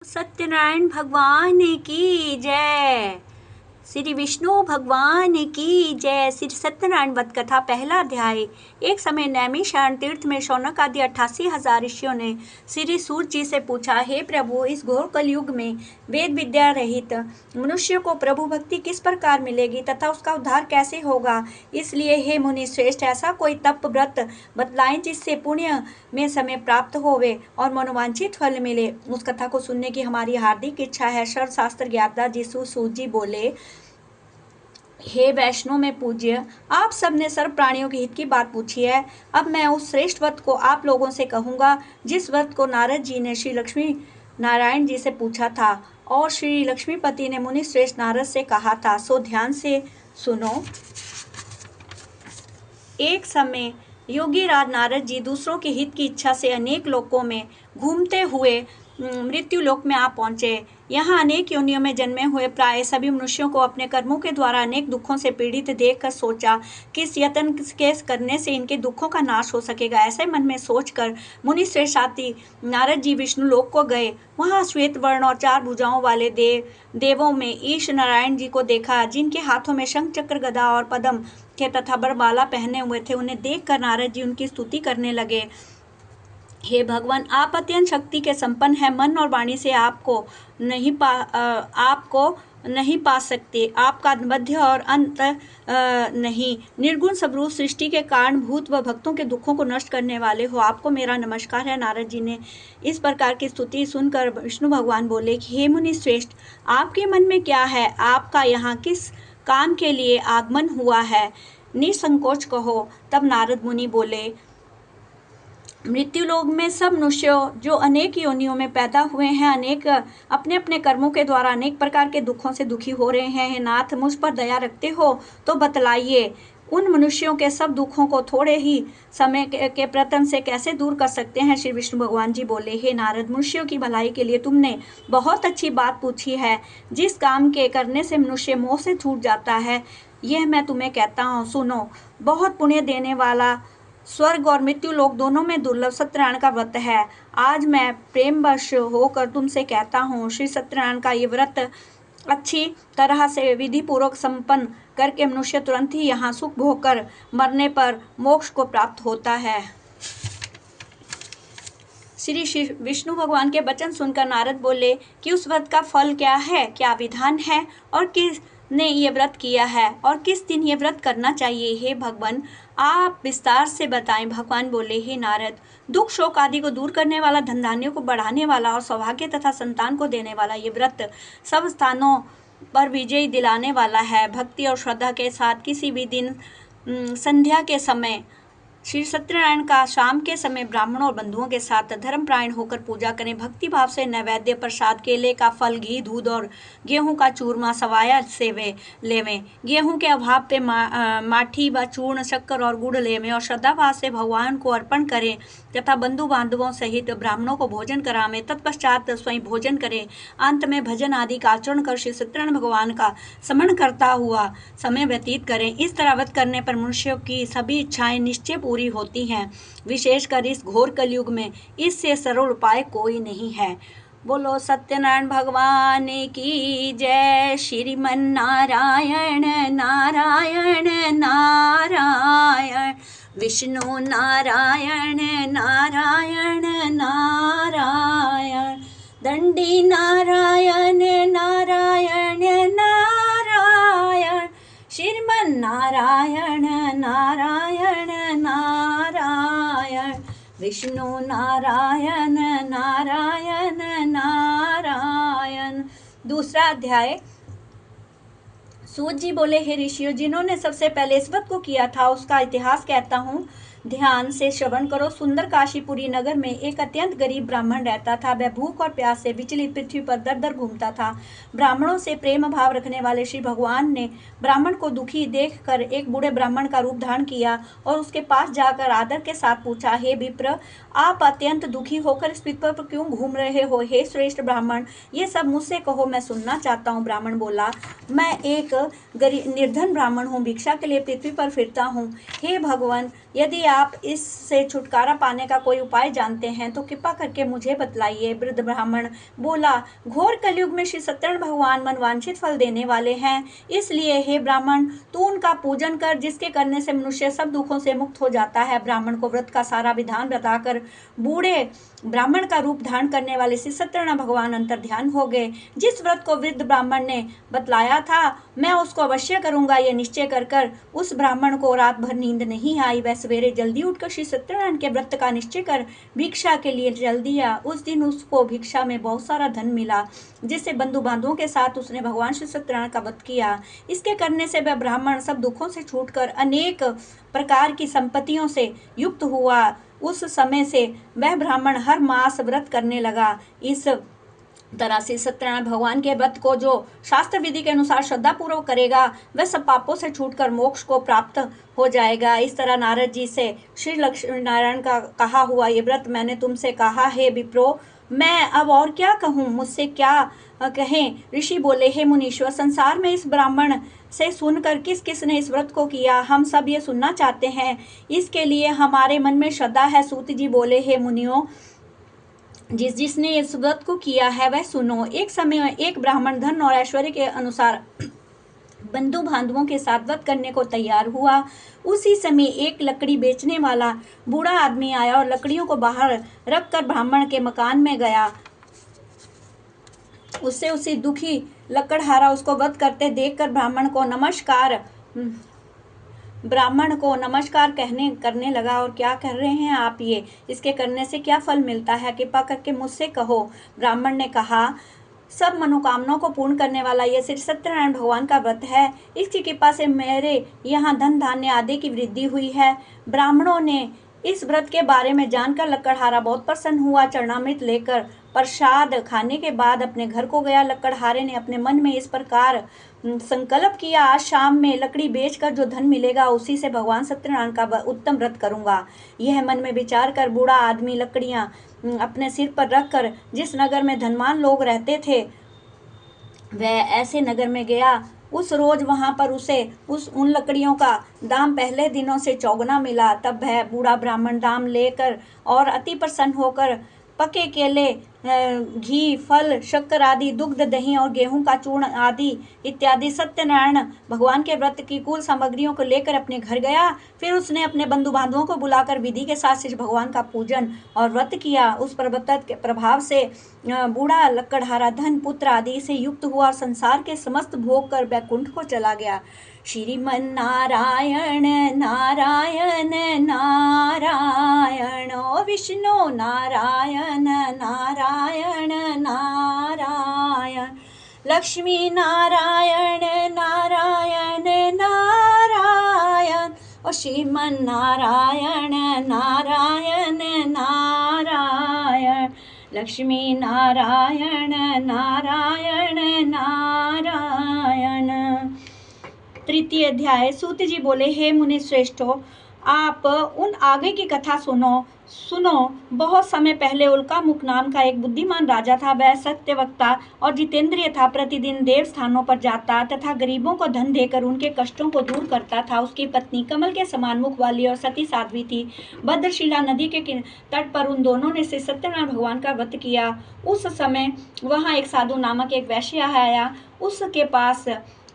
सत्यनारायण भगवान की जय। श्री विष्णु भगवान की जय। श्री सत्यनारायण वध कथा पहला अध्याय। एक समय नैमिषारण्य तीर्थ में शौनक आदि 88,000 ऋषियों ने श्री सूत जी से पूछा, हे प्रभु, इस घोर कलयुग में वेद विद्या रहित मनुष्य को प्रभु भक्ति किस प्रकार मिलेगी तथा उसका उद्धार कैसे होगा। इसलिए हे मुनि श्रेष्ठ, ऐसा कोई तप व्रत बतलाएं जिससे पुण्य में समय प्राप्त होवे और मनोवांछित फल मिले। उस कथा को सुनने की हमारी हार्दिक इच्छा है। शास्त्र ज्ञाता जिसु सूत जी बोले, हे वैष्णव में पूज्य, आप सबने सर्व प्राणियों के हित की बात पूछी है। अब मैं उस श्रेष्ठ व्रत को आप लोगों से कहूंगा जिस व्रत को नारद जी ने श्री लक्ष्मी नारायण जी से पूछा था और श्री लक्ष्मीपति ने मुनि श्रेष्ठ नारद से कहा था। सो ध्यान से सुनो। एक समय योगी राज नारद जी दूसरों के हित की इच्छा से अनेक लोकों में घूमते हुए मृत्यु लोक में आ पहुंचे। यहाँ अनेक योनियों में जन्मे हुए प्राय सभी मनुष्यों को अपने कर्मों के द्वारा अनेक दुखों से पीड़ित देखकर सोचा कि इस यत्न के करने से इनके दुखों का नाश हो सकेगा। ऐसे मन में सोचकर मुनि श्रेष्ठाति नारद जी विष्णु लोक को गए। वहाँ श्वेत वर्ण और 4 भुजाओं वाले देवों में ईश नारायण जी को देखा, जिनके हाथों में शंख चक्र गदा और पद्म थे तथा बरमाला पहने हुए थे। उन्हें देखकर नारद जी उनकी स्तुति करने लगे। हे भगवान, आप अत्यंत शक्ति के संपन्न हैं। मन और वाणी से आपको नहीं पा सकते। आपका मध्य और अंत नहीं। निर्गुण स्वरूप सृष्टि के कारण भूत व भक्तों के दुखों को नष्ट करने वाले हो। आपको मेरा नमस्कार है। नारद जी ने इस प्रकार की स्तुति सुनकर विष्णु भगवान बोले कि हे मुनि श्रेष्ठ, आपके मन में क्या है? आपका यहाँ किस काम के लिए आगमन हुआ है? निसंकोच कहो। तब नारद मुनि बोले, मृत्यु लोक में सब मनुष्य जो अनेक योनियों में पैदा हुए हैं, अनेक अपने अपने कर्मों के द्वारा अनेक प्रकार के दुखों से दुखी हो रहे हैं। नाथ, मुझ पर दया रखते हो तो बतलाइए, उन मनुष्यों के सब दुखों को थोड़े ही समय के प्रयत्न से कैसे दूर कर सकते हैं। श्री विष्णु भगवान जी बोले, हे नारद, मनुष्यों की भलाई के लिए तुमने बहुत अच्छी बात पूछी है। जिस काम के करने से मनुष्य मोह से छूट जाता है, यह मैं तुम्हें कहता हूँ, सुनो। बहुत पुण्य देने वाला, स्वर्ग और मृत्यु लोक दोनों में दुर्लभ सत्यनारायण का व्रत है। आज मैं प्रेमवश होकर तुमसे कहता हूँ, श्री सत्यनारायण का ये व्रत अच्छी तरह से विधि पूर्वक संपन्न करके मनुष्य तुरंत ही यहाँ सुख भोग कर मरने पर मोक्ष को प्राप्त होता है। श्री विष्णु भगवान के वचन सुनकर नारद बोले कि उस व्रत का फल क्या है, क्या विधान है और किस ने ये व्रत किया है और किस दिन ये व्रत करना चाहिए। हे भगवान, आप विस्तार से बताएं। भगवान बोले, हे नारद, दुख शोक आदि को दूर करने वाला, धन धान्यों को बढ़ाने वाला और सौभाग्य तथा संतान को देने वाला ये व्रत सब स्थानों पर विजय दिलाने वाला है। भक्ति और श्रद्धा के साथ किसी भी दिन संध्या के समय श्री सत्यनारायण का शाम के समय ब्राह्मणों और बंधुओं के साथ धर्मपरायण होकर पूजा करें। भक्ति भाव से नैवेद्य प्रसाद, केले का फल, घी, दूध और गेहूं का चूरमा सवाया सेवे लेवें। गेहूं के अभाव पे माठी व चूर्ण, शक्कर और गुड़ लेवें और श्रद्धा भाव से भगवान को अर्पण करें तथा बंधु बांधवों सहित ब्राह्मणों को भोजन करावें। तत्पश्चात स्वयं भोजन करें। अंत में भजन आदि का आचरण कर श्री सत्यनारायण भगवान का स्मरण करता हुआ समय व्यतीत करें। इस तरह व्रत करने पर मनुष्यों की सभी इच्छाएं निश्चय पूरी होती हैं। विशेषकर इस घोर कलयुग में इससे सरल उपाय कोई नहीं है। बोलो सत्यनारायण भगवान की जय। श्रीमन नारायण नारायण नारायण, विष्णु नारायण नारायण नारायण, दंडी नारायण नारायण नारायण, श्रीमन नारायण नारायण नारायण, विष्णु नारायण नारायण नारायण। दूसरा अध्याय। सूत जी बोले, हे ऋषियों, जिन्होंने सबसे पहले इस व्रत को किया था उसका इतिहास कहता हूँ, ध्यान से श्रवण करो। सुंदर काशीपुरी नगर में एक अत्यंत गरीब ब्राह्मण रहता था। वह भूख और प्यास से विचलित पृथ्वी पर दर दर घूमता था। ब्राह्मणों से प्रेम भाव रखने वाले श्री भगवान ने ब्राह्मण को दुखी देखकर एक बूढ़े ब्राह्मण का रूप धारण किया और उसके पास जाकर आदर के साथ पूछा, हे विप्र, आप अत्यंत दुखी होकर इस पृथ्वी पर क्यों घूम रहे हो? हे श्रेष्ठ ब्राह्मण, ये सब मुझसे कहो, मैं सुनना चाहता हूँ। ब्राह्मण बोला, मैं एक निर्धन ब्राह्मण हूँ, भिक्षा के लिए पृथ्वी पर फिरता हूँ। हे भगवान, यदि आप इससे छुटकारा पाने का कोई उपाय जानते हैं तो कृपा करके मुझे बतलाइए। वृद्ध ब्राह्मण बोला, घोर कलयुग में श्री सत्यनारायण भगवान मनवांछित फल देने वाले हैं, इसलिए हे ब्राह्मण तू उनका पूजन कर, जिसके करने से मनुष्य सब दुखों से मुक्त हो जाता है। ब्राह्मण को व्रत का सारा विधान बताकर बूढ़े ब्राह्मण का रूप धारण करने वाले श्री सत्यनारायण भगवान अंतर ध्यान हो गए। जिस व्रत को वृद्ध ब्राह्मण ने बतलाया था मैं उसको अवश्य करूंगा, ये निश्चय कर उस ब्राह्मण को रात भर नींद नहीं आई। वह सवेरे जल्दी उठकर श्री सत्यनारायण के व्रत का निश्चय कर भिक्षा के लिए चल दिया। उस दिन उसको भिक्षा में बहुत सारा धन मिला, जिससे बंधु बांधवों के साथ उसने भगवान श्री सत्यनारायण का व्रत किया। इसके करने से वह ब्राह्मण सब दुखों से छूटकर अनेक प्रकार की संपत्तियों से युक्त हुआ। उस समय से वह ब्राह्मण हर मास व्रत करने लगा। इस तरह से सत्यनारायण भगवान के व्रत को जो शास्त्र विधि के अनुसार श्रद्धा पूर्वक करेगा वह सब पापों से छूटकर मोक्ष को प्राप्त हो जाएगा। इस तरह नारद जी से श्री लक्ष्मी नारायण का कहा हुआ ये व्रत मैंने तुमसे कहा है विप्रो, मैं अब और क्या कहूँ, मुझसे क्या कहें। ऋषि बोले, हे मुनीश्वर, संसार में इस ब्राह्मण से सुनकर किस किस ने इस व्रत को किया, हम सब ये सुनना चाहते हैं, इसके लिए हमारे मन में श्रद्धा है। सूत जी बोले, हे मुनियों, जिसने इस व्रत को किया है वह सुनो। एक समय में एक ब्राह्मण धन और ऐश्वर्य के अनुसार बंधु बांधवों के साथ व्रत करने को तैयार हुआ। उसी समय एक लकड़ी बेचने वाला बूढ़ा आदमी आया और लकड़ियों को बाहर रखकर ब्राह्मण के मकान में गया। उससे उसी दुखी लकड़हारा उसको वध करते देखकर ब्राह्मण को नमस्कार करने लगा। और क्या कर रहे हैं आप ये, इसके करने से क्या फल मिलता है, कृपा करके मुझसे कहो। ब्राह्मण ने कहा, सब मनोकामनाओं को पूर्ण करने वाला ये श्री सत्यनारायण भगवान का व्रत है, इसकी कृपा से मेरे यहाँ धन धान्य आदि की वृद्धि हुई है। ब्राह्मणों ने इस व्रत के बारे में जानकर लकड़हारा बहुत प्रसन्न हुआ। चरणामृत लेकर प्रसाद खाने के बाद अपने घर को गया। लकड़हारे ने अपने मन में इस प्रकार संकल्प किया, आज शाम में लकड़ी बेचकर जो धन मिलेगा उसी से भगवान सत्यनारायण का उत्तम व्रत करूंगा। यह मन में विचार कर बूढ़ा आदमी लकड़ियां अपने सिर पर रखकर जिस नगर में धनवान लोग रहते थे वह ऐसे नगर में गया। उस रोज वहां पर उसे उन लकड़ियों का दाम पहले दिनों से चौगुना मिला। तब वह बूढ़ा ब्राह्मण दाम लेकर और अति प्रसन्न होकर पके केले, घी, फल, शक्कर आदि, दुग्ध, दही और गेहूं का चूर्ण आदि इत्यादि सत्यनारायण भगवान के व्रत की कुल सामग्रियों को लेकर अपने घर गया। फिर उसने अपने बंधु बांधवों को बुलाकर विधि के साथ श्री भगवान का पूजन और व्रत किया। उस व्रत के प्रभाव से बूढ़ा लकड़हारा धन, पुत्र आदि से युक्त हुआ और संसार के समस्त भोग कर वैकुंठ को चला गया। श्रीमन नारायण नारायण नारायण विष्णु नारायण नारायण नारायण लक्ष्मी नारायण नारायण नारायण और श्रीमन नारायण नारायण नारायण लक्ष्मी नारायण नारायण नारायण। तृतीय अध्याय। सूत जी बोले, हे मुनि श्रेष्ठो, आप उन आगे की कथा सुनो। बहुत समय पहले उल्कामुख नाम का एक बुद्धिमान राजा था। वह सत्यवक्ता और जितेंद्रिय था। प्रतिदिन देव स्थानों पर जाता तथा गरीबों को धन देकर उनके कष्टों को दूर करता था। उसकी पत्नी कमल के समान मुख वाली और सती साध्वी थी। भद्रशिला नदी के तट पर उन दोनों ने श्री सत्यनारायण भगवान का व्रत किया। उस समय वहाँ एक साधु नामक एक वैश्य आया। उसके पास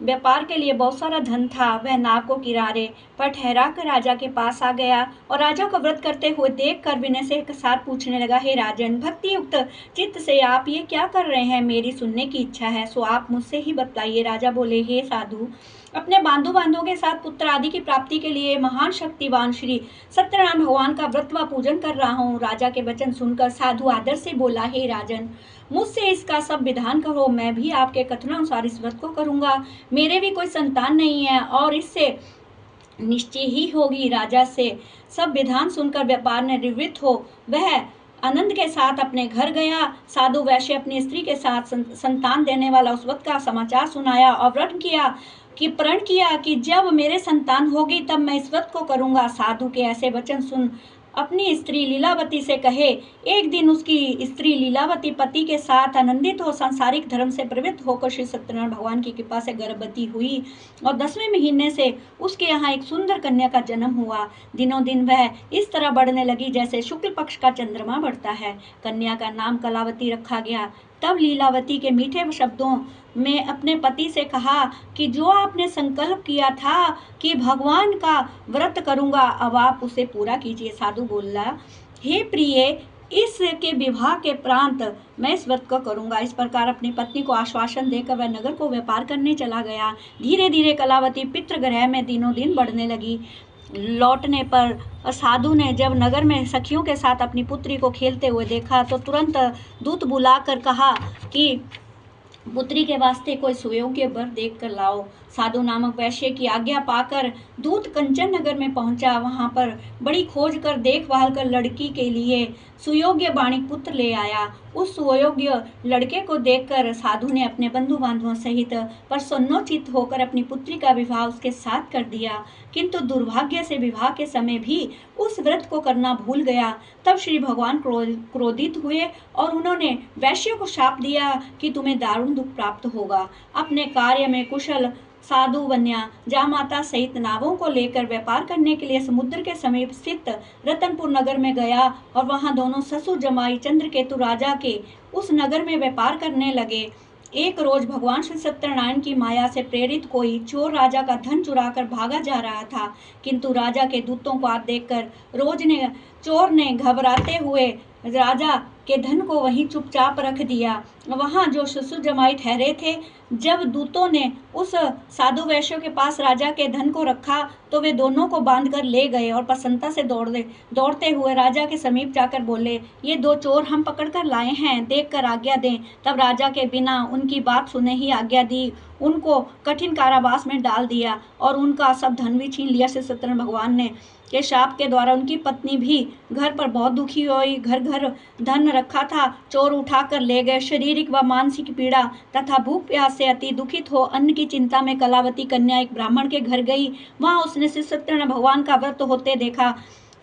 व्यापार के लिए बहुत सारा धन था। वह नाव को किनारे पर ठहरा कर राजा के पास आ गया और राजा को व्रत करते हुए देखकर विनय से एक साथ पूछने लगा, हे राजन, भक्ति युक्त चित्त से आप ये क्या कर रहे हैं, मेरी सुनने की इच्छा है, सो आप मुझसे ही बतलाइए। राजा बोले, हे साधु, अपने बांधवों के साथ पुत्र आदि की प्राप्ति के लिए महान शक्तिवान श्री सत्यनारायण भगवान का व्रत व पूजन कर रहा हूँ। राजा के वचन सुनकर साधु आदर से बोला, हे राजन, मुझसे इसका सब विधान करो, मैं भी आपके कथनानुसार इस व्रत को करूंगा। मेरे भी कोई संतान नहीं है और इससे निश्चय ही होगी। राजा से सब विधान सुनकर व्यापार ने निवृत्त हो वह आनंद के साथ अपने घर गया। साधु वैश्य अपनी स्त्री के साथ संतान देने वाला उस व्रत का समाचार सुनाया और व्रत प्रण किया कि जब मेरे संतान होगी तब मैं इस व्रत को करूंगा। साधु के ऐसे वचन सुन अपनी स्त्री लीलावती से कहे। एक दिन उसकी स्त्री लीलावती पति के साथ आनंदित हो सांसारिक धर्म से प्रवृत्त होकर श्री सत्यनारायण भगवान की कृपा से गर्भवती हुई और 10वें महीने से उसके यहाँ एक सुंदर कन्या का जन्म हुआ। दिनों दिन वह इस तरह बढ़ने लगी जैसे शुक्ल पक्ष का चंद्रमा बढ़ता है। कन्या का नाम कलावती रखा गया। तब लीलावती के मीठे शब्दों में अपने पति से कहा कि जो आपने संकल्प किया था कि भगवान का व्रत करूंगा, अब आप उसे पूरा कीजिए। साधु बोला, हे प्रिय, इसके विवाह के प्रांत मैं इस व्रत को करूंगा। इस प्रकार अपनी पत्नी को आश्वासन देकर वह नगर को व्यापार करने चला गया। धीरे धीरे कलावती पितृगृह में दिनों दिन बढ़ने लगी। लौटने पर साधु ने जब नगर में सखियों के साथ अपनी पुत्री को खेलते हुए देखा तो तुरंत दूत बुलाकर कहा कि पुत्री के वास्ते कोई सुयोग्य वर देख कर लाओ। साधु नामक वैश्य की आज्ञा पाकर दूत कंचन नगर में पहुंचा। वहां पर बड़ी खोज कर देखभाल कर लड़की के लिए सुयोग्य बाणिक पुत्र ले आया। उस सुयोग्य लड़के को देखकर साधु ने अपने बंधु बांधवों सहित प्रसन्नोचित होकर अपनी पुत्री का विवाह उसके साथ कर दिया। किंतु दुर्भाग्य से विवाह के समय भी उस व्रत को करना भूल गया। तब श्री भगवान क्रोधित हुए और उन्होंने वैश्य को शाप दिया कि तुम्हें दारुण दुख प्राप्त होगा। अपने कार्य में कुशल साधु बन्या जामाता सहित नावों को लेकर व्यापार करने के लिए समुद्र के समीप स्थित रतनपुर नगर में गया और वहां दोनों ससुर जमाई चंद्रकेतु राजा के उस नगर में व्यापार करने लगे। एक रोज भगवान श्री सत्यनारायण की माया से प्रेरित कोई चोर राजा का धन चुराकर भागा जा रहा था, किंतु राजा के दूतों को देखकर चोर ने घबराते हुए राजा के धन को वहीं चुपचाप रख दिया। वहां जो ससुर जमाई ठहरे थे, जब दूतों ने उस साधु वैश्य के पास राजा के धन को रखा तो वे दोनों को बांध कर ले गए और प्रसन्नता से दौड़ते हुए राजा के समीप जाकर बोले, ये दो चोर हम पकड़ कर लाए हैं, देख कर आज्ञा दें। तब राजा के बिना उनकी बात सुने ही आज्ञा दी, उनको कठिन कारावास में डाल दिया और उनका सब धन भी छीन लिया। श्री सत्यनारायण भगवान ने के शाप के द्वारा उनकी पत्नी भी घर पर बहुत दुखी हुई। घर घर धन रखा था, चोर उठाकर ले गए। शारीरिक व मानसिक पीड़ा तथा भूख प्यास से अति दुखित हो अन्न की चिंता में कलावती कन्या एक ब्राह्मण के घर गई। वहां उसने श्री सत्यनारायण भगवान का व्रत होते देखा।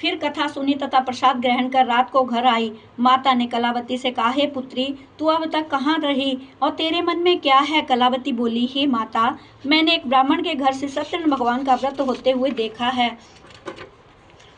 फिर कथा सुनी तथा प्रसाद ग्रहण कर रात को घर आई। माता ने कलावती से कहा, हे पुत्री, तू अब तक कहाँ रही और तेरे मन में क्या है? कलावती बोली, हे माता, मैंने एक ब्राह्मण के घर से सत्यनारायण भगवान का व्रत होते हुए देखा है।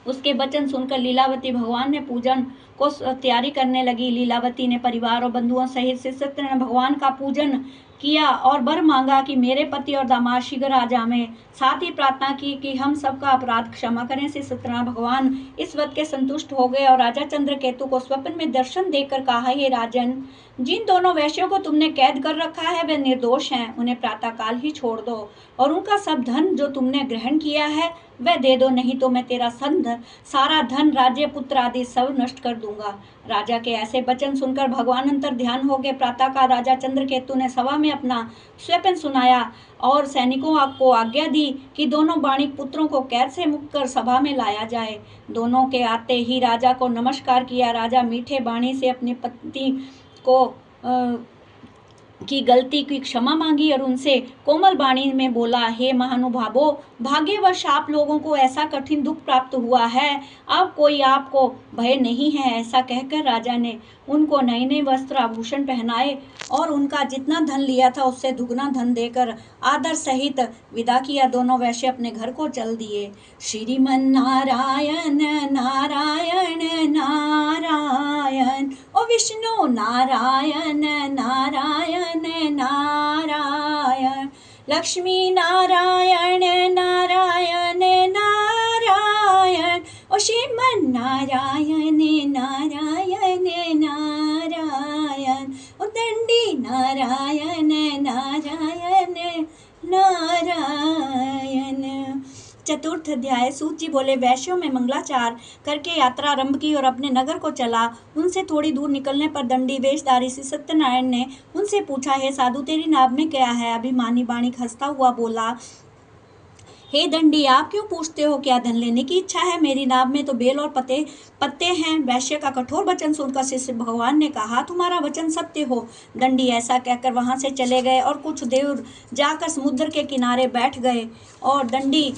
उसके वचन सुनकर लीलावती भगवान ने पूजन को तैयारी करने लगी। लीलावती ने परिवार और बंधुओं सहित श्री सत्यनारायण भगवान का पूजन किया और वर मांगा कि मेरे पति और दामाद शीघ्र आ जाएं। साथ ही प्रार्थना की कि हम सबका अपराध क्षमा करें। श्री सत्यनारायण भगवान इस व्रत के संतुष्ट हो गए और राजा चंद्रकेतु को स्वप्न में दर्शन देकर कहा, हे राजन, जिन दोनों वैश्यों को तुमने कैद कर रखा है वे निर्दोष हैं, उन्हें प्रातःकाल ही छोड़ दो और उनका सब धन जो तुमने ग्रहण किया है वह दे दो, नहीं तो मैं तेरा सारा धन, राज्य, पुत्र आदि सब नष्ट कर दूंगा। राजा के ऐसे वचन सुनकर भगवान अंतर ध्यान हो गए। प्रातःकाल राजा चंद्रकेतु ने सभा में अपना स्वप्न सुनाया और सैनिकों को आज्ञा दी कि दोनों बाणिक पुत्रों को कैद से मुक्त कर सभा में लाया जाए। दोनों के आते ही राजा को नमस्कार किया। राजा मीठे बाणी से अपनी पत्नी को की गलती की क्षमा मांगी और उनसे कोमल बाणी में बोला, हे महानुभावों, भाग्यवश आप लोगों को ऐसा कठिन दुख प्राप्त हुआ है, अब कोई आपको भय नहीं है। ऐसा कहकर राजा ने उनको नए नए वस्त्र आभूषण पहनाए और उनका जितना धन लिया था उससे दुगना धन देकर आदर सहित विदा किया। दोनों वैश्य अपने घर को चल दिए। श्रीमन नारायण नारायण नारायण, ओ विष्णु नारायण नारायण नारायण, लक्ष्मी नारायण नारायण नारायण, ओ श्रीमन नारायण नारायण नारायण, ओ दंडी नारायण नारायण नारायण। चतुर्थ अध्याय। सूत जी बोले, वैश्यों में मंगलाचार करके यात्रा आरंभ की और अपने नगर को चला। उनसे थोड़ी दूर निकलने पर दंडी वेशधारी श्री सत्यनारायण ने उनसे पूछा, हे साधु, तेरी नाभ में क्या है? अभिमानी बाणिक हंसता हुआ बोला, हे दंडी, आप क्यों पूछते हो? क्या धन लेने की इच्छा है? मेरी नाभ में तो बेल और पत्ते हैं। वैश्य का कठोर वचन सुनकर श्री भगवान ने कहा, तुम्हारा वचन सत्य हो। दंडी ऐसा कहकर वहां से चले गए और कुछ देर जाकर समुद्र के किनारे बैठ गए और दंडी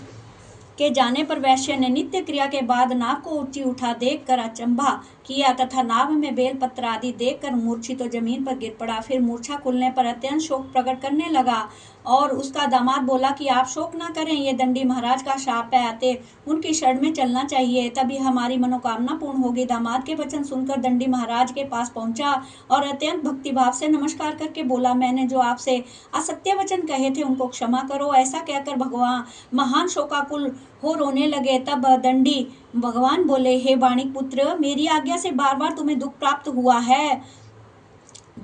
के जाने पर वैश्य ने नित्य क्रिया के बाद नाव को ऊंची उठा देखकर अचंभा किया तथा नाव में बेलपत्र आदि देखकर मूर्छित तो जमीन पर गिर पड़ा। फिर मूर्छा खुलने पर अत्यंत शोक प्रकट करने लगा और उसका दामाद बोला कि आप शोक ना करें, ये दंडी महाराज का शाप है, अतः उनकी शरण में चलना चाहिए, तभी हमारी मनोकामना पूर्ण होगी। दामाद के वचन सुनकर दंडी महाराज के पास पहुंचा और अत्यंत भक्तिभाव से नमस्कार करके बोला, मैंने जो आपसे असत्य वचन कहे थे उनको क्षमा करो। ऐसा कहकर भगवान महान शोकाकुल हो रोने लगे। तब दंडी भगवान बोले, हे वाणिक पुत्र, मेरी आज्ञा से बार बार तुम्हें दुख प्राप्त हुआ है,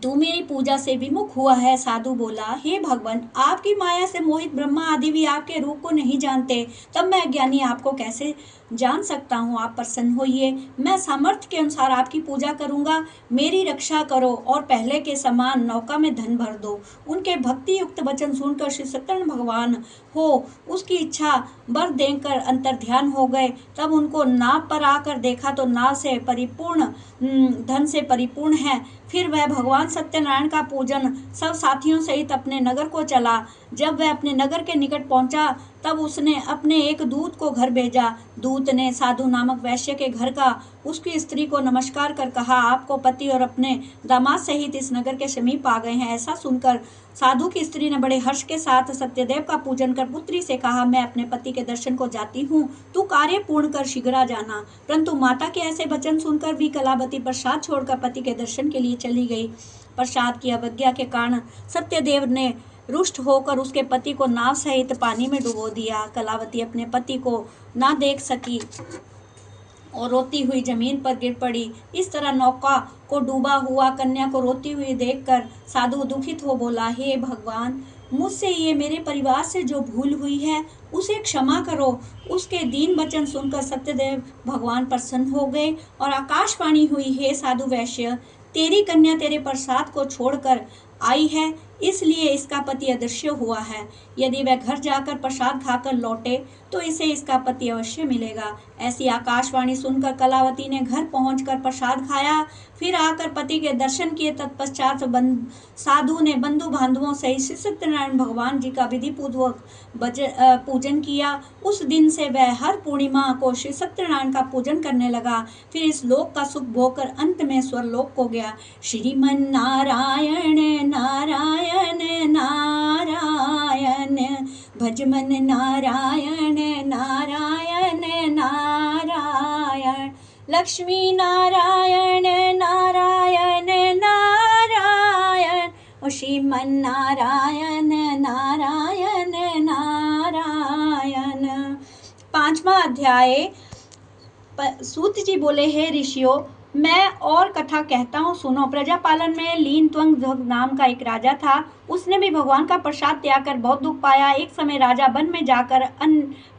तू मेरी पूजा से विमुख हुआ है। साधु बोला, हे भगवान, आपकी माया से मोहित ब्रह्मा आदि भी आपके रूप को नहीं जानते, तब मैं अज्ञानी आपको कैसे जान सकता हूँ। आप प्रसन्न होइए, मैं सामर्थ्य के अनुसार आपकी पूजा करूंगा, मेरी रक्षा करो और पहले के समान नौका में धन भर दो। उनके भक्ति युक्त वचन सुनकर श्री सत्यनारायण भगवान हो उसकी इच्छा बर देकर अंतर ध्यान हो गए। तब उनको नाव पर आकर देखा तो नाव से परिपूर्ण धन से परिपूर्ण है। फिर वह भगवान सत्यनारायण का पूजन सब साथियों सहित अपने नगर को चला। जब वह अपने नगर के निकट पहुंचा तब उसने अपने एक दूत को घर भेजा। दूत ने साधु नामक वैश्य के घर का उसकी स्त्री को नमस्कार कर कहा, आपको पति और अपने दामाद सहित इस नगर के समीप आ गए हैं। ऐसा सुनकर साधु की स्त्री ने बड़े हर्ष के साथ सत्यदेव का पूजन कर पुत्री से कहा, मैं अपने पति के दर्शन को जाती हूँ, तू कार्य पूर्ण कर शीघ्र आ जाना। परंतु माता के ऐसे वचन सुनकर भी कलावती प्रसाद छोड़कर पति के दर्शन के लिए चली गई। प्रसाद की अवज्ञा के कारण सत्यदेव ने रुष्ट होकर उसके पति को नाव सहित पानी में डुबो दिया। कलावती अपने पति को ना देख सकी और रोती हुई जमीन पर गिर पड़ी। इस तरह नौका को डूबा हुआ कन्या को रोती हुई देखकर साधु दुखित हो बोला, हे भगवान, मुझसे ये मेरे परिवार से जो भूल हुई है उसे क्षमा करो। उसके दीन वचन सुनकर सत्यदेव भगवान प्रसन्न हो गए और आकाशवाणी हुई, हे साधु वैश्य, तेरी कन्या तेरे प्रसाद को छोड़कर आई है, इसलिए इसका पति अदृश्य हुआ है। यदि वह घर जाकर प्रसाद खाकर लौटे तो इसे इसका पति अवश्य मिलेगा। ऐसी आकाशवाणी सुनकर कलावती ने घर पहुंचकर प्रसाद खाया, फिर आकर पति के दर्शन किए। तत्पश्चात साधु ने बंधु बांधवों सहित श्री सत्यनारायण भगवान जी का विधि पूर्वक पूजन किया। उस दिन से वह हर पूर्णिमा को श्री सत्यनारायण का पूजन करने लगा। फिर इस लोक का सुख भोगकर अंत में स्वर्लोक को गया। श्रीमन नारायण नारायण नारायण, भजमन नारायण नारायण नारायण, लक्ष्मी नारायण नारायण नारायण, श्रीमन नारायण नारायण नारायण। 5वां अध्याय। सूत जी बोले, हे ऋषियों, मैं और कथा कहता हूँ, सुनो। प्रजापालन में लीन त्वंग नाम का एक राजा था। उसने भी भगवान का प्रसाद त्याग कर बहुत दुख पाया। एक समय राजा वन में जाकर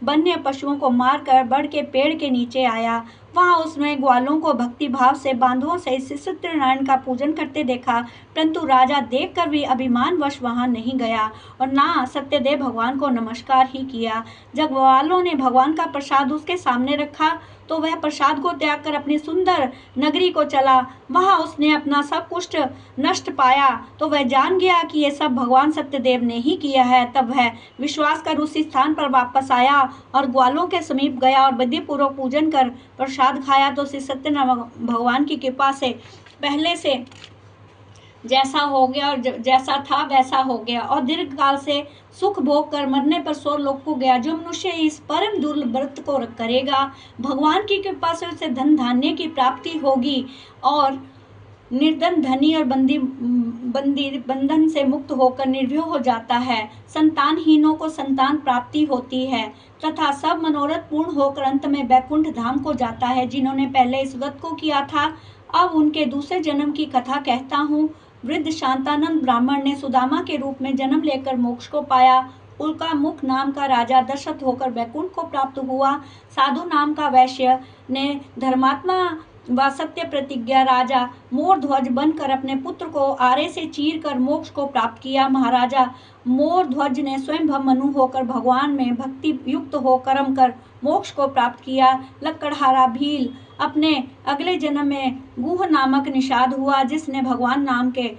वन्य पशुओं को मारकर बड़ के पेड़ के नीचे आया। वहाँ उसने ग्वालों को भक्ति भाव से बांधवों से श्री सत्यनारायण का पूजन करते देखा, परंतु राजा देखकर भी अभिमानवश वहाँ नहीं गया और ना सत्यदेव भगवान को नमस्कार ही किया। जब ग्वालों ने भगवान का प्रसाद उसके सामने रखा तो वह प्रसाद को त्याग कर अपनी सुंदर नगरी को चला। वहाँ उसने अपना सब कुछ नष्ट पाया तो वह जान गया कि ये सब भगवान सत्यदेव ने ही किया है। तब वह विश्वास कर उसी स्थान पर वापस आया और ग्वालों के समीप गया और विधि पूर्वक पूजन कर प्रसाद खाया तो श्री सत्यनारायण भगवान की कृपा से पहले से जैसा हो गया और जैसा था वैसा हो गया और दीर्घ काल से सुख भोग कर मरने पर स्वर्लोक को गया। जो मनुष्य इस परम दुर्लभ व्रत को करेगा, भगवान की कृपा से उसे धन धान्य की प्राप्ति होगी और निर्धन धनी और बंधन से मुक्त होकर निर्भय हो जाता है। संतानहीनों को संतान प्राप्ति होती है तथा सब मनोरथ पूर्ण होकर अंत में वैकुंठ धाम को जाता है। जिन्होंने पहले इस व्रत को किया था, अब उनके दूसरे जन्म की कथा कहता हूँ। वृद्ध शांतानंद ब्राह्मण ने सुदामा के रूप में जन्म लेकर मोक्ष को पाया। उल्का मुख नाम का राजा दशरथ होकर वैकुंठ को प्राप्त हुआ। साधु नाम का वैश्य ने धर्मात्मा व सत्य प्रतिज्ञा राजा मोरध्वज बनकर अपने पुत्र को आरे से चीर कर मोक्ष को प्राप्त किया। महाराजा मोरध्वज ने स्वयं मनु होकर भगवान में भक्ति युक्त हो कर्म कर मोक्ष को प्राप्त किया। लक्कड़हारा भील अपने अगले जन्म में गुह नामक निषाद हुआ, जिसने भगवान नाम के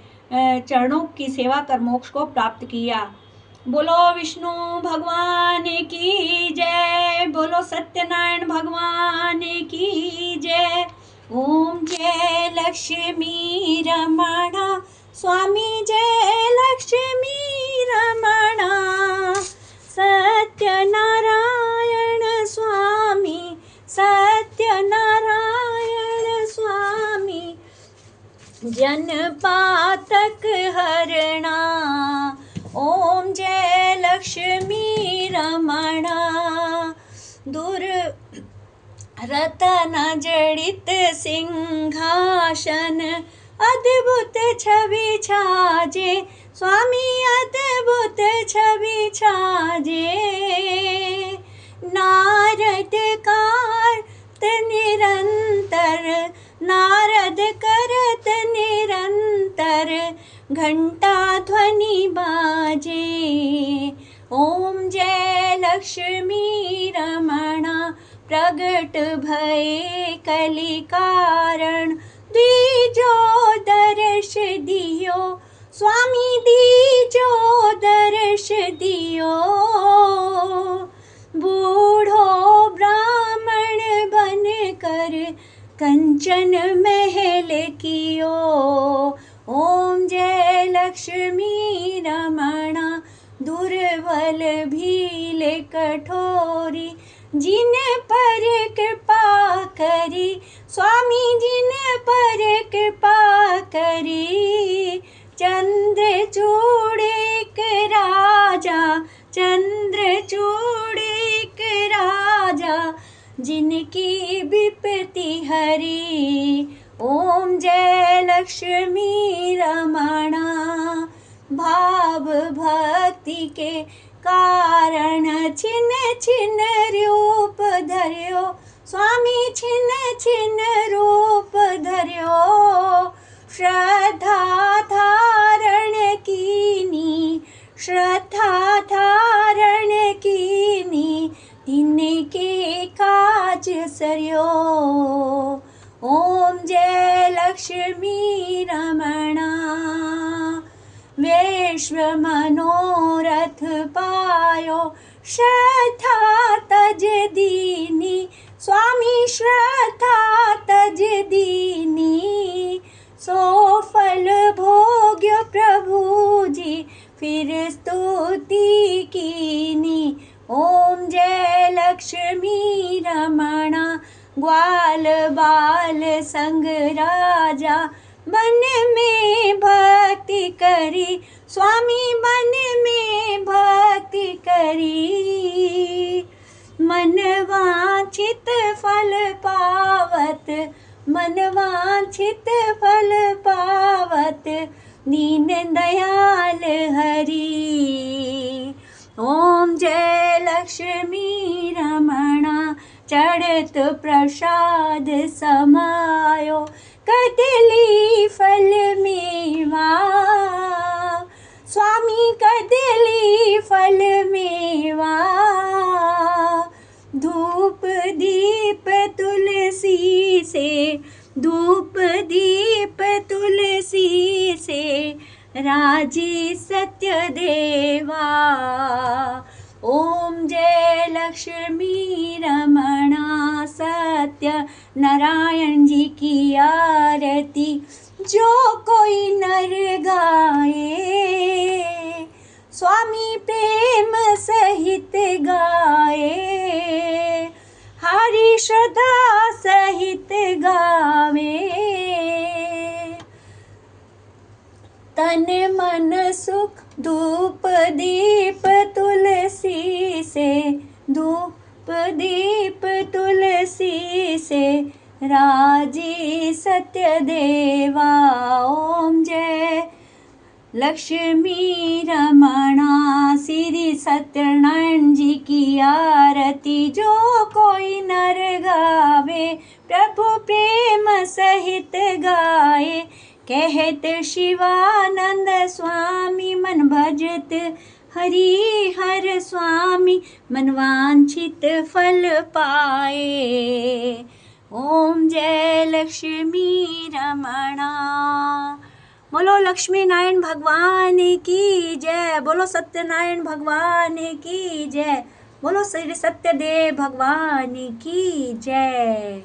चरणों की सेवा कर मोक्ष को प्राप्त किया। बोलो विष्णु भगवान की जय, बोलो सत्यनारायण भगवान की जय। ओम जय लक्ष्मी रमणा स्वामी, जय लक्ष्मी रमणा। सत्यनारायण स्वामी, सत्यनारायण स्वामी, जन पातक हरणा। ओम जय लक्ष्मी रमणा। दूर रतन जड़ित सिंहासन, अद्भुत छवि छाजे स्वामी, अद्भुत छवि छाजे। नारद कारत निरंतर, नारद करत निरंतर, घंटा ध्वनि बाजे। ओम जय लक्ष्मी रमणा। प्रगट भये कलि कारण, दीजो दर्श दियो स्वामी, दीजो दर्श दियो। बूढ़ो ब्राह्मण बन कर कंचन महल कियो। ओम जय लक्ष्मी रमणा। दुर्बल भील कठोरी, जिन पर कृपा करी स्वामी, जिन पर कृपा करी। चंद्रचूड़ एक राजा, चंद्रचूड़ एक राजा, जिनकी विपत्ति हरी। ओम जय लक्ष्मी रमणा। भाव भक्ति के कारण छिन छिन रूप धर्यो स्वामी, छिन छिन रूप धर्यो। श्रद्धा धारण कीनी, श्रद्धा धारण कीनी, तिनके काज सर्यो। ओम जय लक्ष्मी रमणा। विश्व मनोरथ पायो, श्रद्धा तज दीनी स्वामी, श्रद्धा तज दीनी। सो फल भोग्य प्रभु जी, फिर स्तुति कीनी। ओम जय लक्ष्मी रमणा। ग्वाल बाल संग राजा, मन में भक्ति करी स्वामी, मन में भक्ति करी। मन वांछित फल पावत, मन वांछित फल पावत, दीन दयाल हरि। ओम जय लक्ष्मी रमणा। चढ़त प्रसाद समायो, कदली फल मेवा स्वामी, कदली फल मेवा। धूप दीप तुलसी से, धूप दीप तुलसी से, राजी सत्य देवा। ओम जय लक्ष्मी रमणा। सत्य नारायण जी की आरती जो कोई नर गाए स्वामी, प्रेम सहित गाए। हरि श्रद्धा सहित गावे। तन मन सुख धूप दीप तुलसी से, धूप दीप तुलसी से, राजी सत्य देवा। ओम जय लक्ष्मी रमणा। श्री सत्यनारायण जी की आरती जो कोई नर गावे, प्रभु प्रेम सहित गाए। कहत शिवानंद स्वामी, मन भजत हरि हर स्वामी, मन वांछित फल पाए। ओम जय लक्ष्मी रमणा। बोलो लक्ष्मी नारायण भगवान की जय, बोलो सत्यनारायण भगवान की जय, बोलो श्री सत्यदेव भगवान की जय।